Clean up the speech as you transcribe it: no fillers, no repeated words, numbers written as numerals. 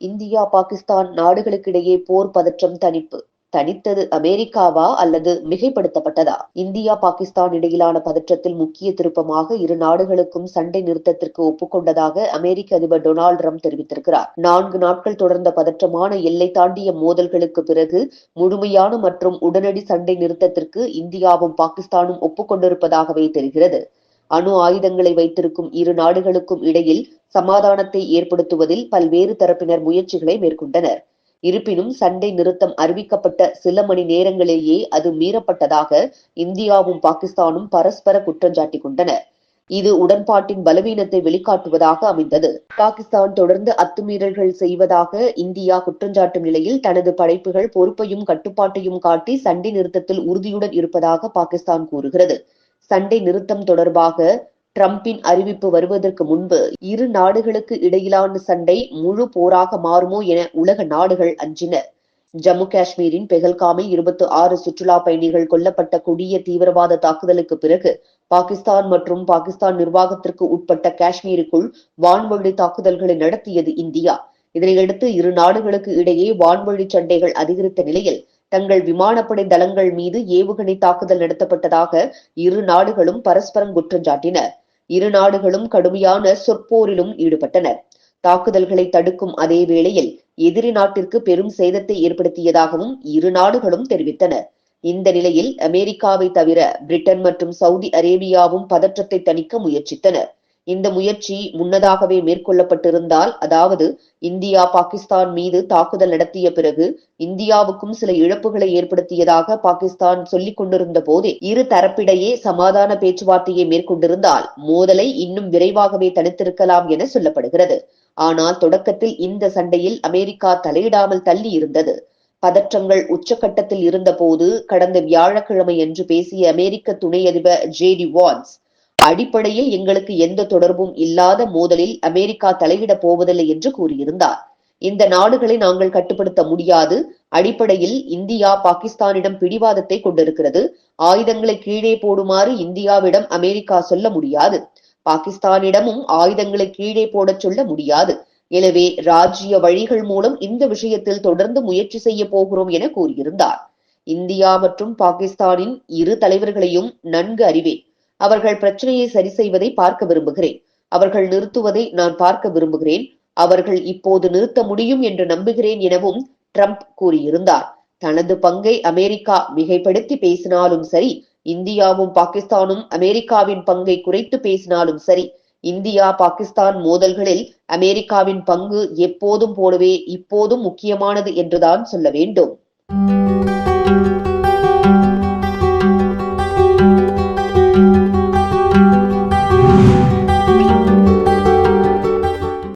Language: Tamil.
இந்தியா, பாகிஸ்தான் நாடுகளுக்கிடையே போர் பதற்றம் தணித்தது அமெரிக்காவா அல்லது மிகைப்படுத்தப்பட்டதா? இந்தியா, பாகிஸ்தான் இடையிலான பதற்றத்தில் முக்கிய திருப்பமாக இரு நாடுகளுக்கும் சண்டை நிறுத்தத்திற்கு ஒப்புக்கொண்டதாக அமெரிக்க அதிபர் டொனால்டு டிரம்ப் தெரிவித்திருக்கிறார். 4 நாட்கள் தொடர்ந்த பதற்றமான எல்லை தாண்டிய மோதல்களுக்கு பிறகு முழுமையான மற்றும் உடனடி சண்டை நிறுத்தத்திற்கு இந்தியாவும் பாகிஸ்தானும் ஒப்புக்கொண்டிருப்பதாகவே தெரிகிறது. அணு ஆயுதங்களை வைத்திருக்கும் இரு நாடுகளுக்கும் இடையில் சமாதானத்தை ஏற்படுத்துவதில் பல்வேறு தரப்பினர் முயற்சிகளை மேற்கொண்டனர். இருப்பினும் சண்டை நிறுத்தம் அறிவிக்கப்பட்ட சில மணி நேரங்களிலேயே அது மீறப்பட்டதாக இந்தியாவும் பாகிஸ்தானும் பரஸ்பர குற்றஞ்சாட்டிக் கொண்டனர். இது உடன்பாட்டின் பலவீனத்தை வெளிக்காட்டுவதாக அமைந்தது. பாகிஸ்தான் தொடர்ந்து அத்துமீறல்கள் செய்வதாக இந்தியா குற்றஞ்சாட்டும் நிலையில் தனது படைப்புகள் பொறுப்பையும் கட்டுப்பாட்டையும் காட்டி சண்டை நிறுத்தத்தில் உறுதியுடன் இருப்பதாக பாகிஸ்தான் கூறுகிறது. சண்டை நிறுத்தம் தொடர்பாக டிரம்பின் அறிவிப்பு வருவதற்கு முன்பு இரு நாடுகளுக்கு இடையிலான சண்டை முழு போராக மாறுமோ என உலக நாடுகள் அஞ்சின. ஜம்மு காஷ்மீரின் பெஹல்காமில் 26 சுற்றுலா பயணிகள் கொல்லப்பட்ட கொடிய தீவிரவாத தாக்குதலுக்கு பிறகு பாகிஸ்தான் மற்றும் பாகிஸ்தான் நிர்வாகத்திற்கு உட்பட்ட காஷ்மீருக்குள் வான்வழி தாக்குதல்களை நடத்தியது இந்தியா. இதனையடுத்து இரு நாடுகளுக்கு இடையே வான்வழி சண்டைகள் அதிகரித்த நிலையில் தங்கள் விமானப்படை தளங்கள் மீது ஏவுகணை தாக்குதல் நடத்தப்பட்டதாக இரு நாடுகளும் பரஸ்பரம் குற்றஞ்சாட்டின. இரு நாடுகளும் கடுமையான சொற்போரிலும் ஈடுபட்டனர். தாக்குதல்களை தடுக்கும் அதே வேளையில் எதிரி நாட்டிற்கு பெரும் சேதத்தை ஏற்படுத்தியதாகவும் இரு நாடுகளும் தெரிவித்தன. இந்த நிலையில் அமெரிக்காவை தவிர பிரிட்டன் மற்றும் சவுதி அரேபியாவும் பதற்றத்தை தணிக்க முயற்சித்தனர். இந்த முயற்சி முன்னதாகவே மேற்கொள்ளப்பட்டிருந்தால், அதாவது இந்தியா பாகிஸ்தான் மீது தாக்குதல் நடத்திய பிறகு இந்தியாவுக்கும் சில இழப்புகளை ஏற்படுத்தியதாக பாகிஸ்தான் சொல்லிக் கொண்டிருந்த போதே இரு தரப்பிடையே சமாதான பேச்சுவார்த்தையை மேற்கொண்டிருந்தால் மோதலை இன்னும் விரைவாகவே தடுத்திருக்கலாம் என சொல்லப்படுகிறது. ஆனால் தொடக்கத்தில் இந்த சண்டையில் அமெரிக்கா தலையிடாமல் தள்ளி இருந்தது. பதற்றங்கள் உச்சகட்டத்தில் இருந்தபோது கடந்த வியாழக்கிழமையன்று பேசிய அமெரிக்க துணை அதிபர் ஜே.டி. வான்ஸ், அடிப்படையில் எங்களுக்கு எந்த தொடர்பும் இல்லாத மோதலில் அமெரிக்கா தலையிடப் போவதில்லை என்று கூறியிருந்தார். இந்த நாடுகளை நாங்கள் கட்டுப்படுத்த முடியாது. அடிப்படையில் இந்தியா பாகிஸ்தானிடம் பிடிவாதத்தை கொண்டிருக்கிறது. ஆயுதங்களை கீழே போடுமாறு இந்தியாவிடம் அமெரிக்கா சொல்ல முடியாது. பாகிஸ்தானிடமும் ஆயுதங்களை கீழே போடச் சொல்ல முடியாது. எனவே ராஜ்ஜிய வழிகள் மூலம் இந்த விஷயத்தில் தொடர்ந்து முயற்சி செய்ய போகிறோம் என கூறியிருந்தார். இந்தியா மற்றும் பாகிஸ்தானின் இரு தலைவர்களையும் நன்கு அறிவேன். அவர்கள் பிரச்சனையை சரி செய்வதை பார்க்க விரும்புகிறேன். அவர்கள் நிறுத்துவதை நான் பார்க்க விரும்புகிறேன். அவர்கள் இப்போது நிறுத்த முடியும் என்று நம்புகிறேன் எனவும் ட்ரம்ப் கூறியிருந்தார். தனது பங்கை அமெரிக்கா மிகைப்படுத்தி பேசினாலும் சரி, இந்தியாவும் பாகிஸ்தானும் அமெரிக்காவின் பங்கை குறைத்து பேசினாலும் சரி, இந்தியா பாகிஸ்தான் மோதல்களில் அமெரிக்காவின் பங்கு எப்போதும் போலவே இப்போதும் முக்கியமானது என்றுதான் சொல்ல வேண்டும்.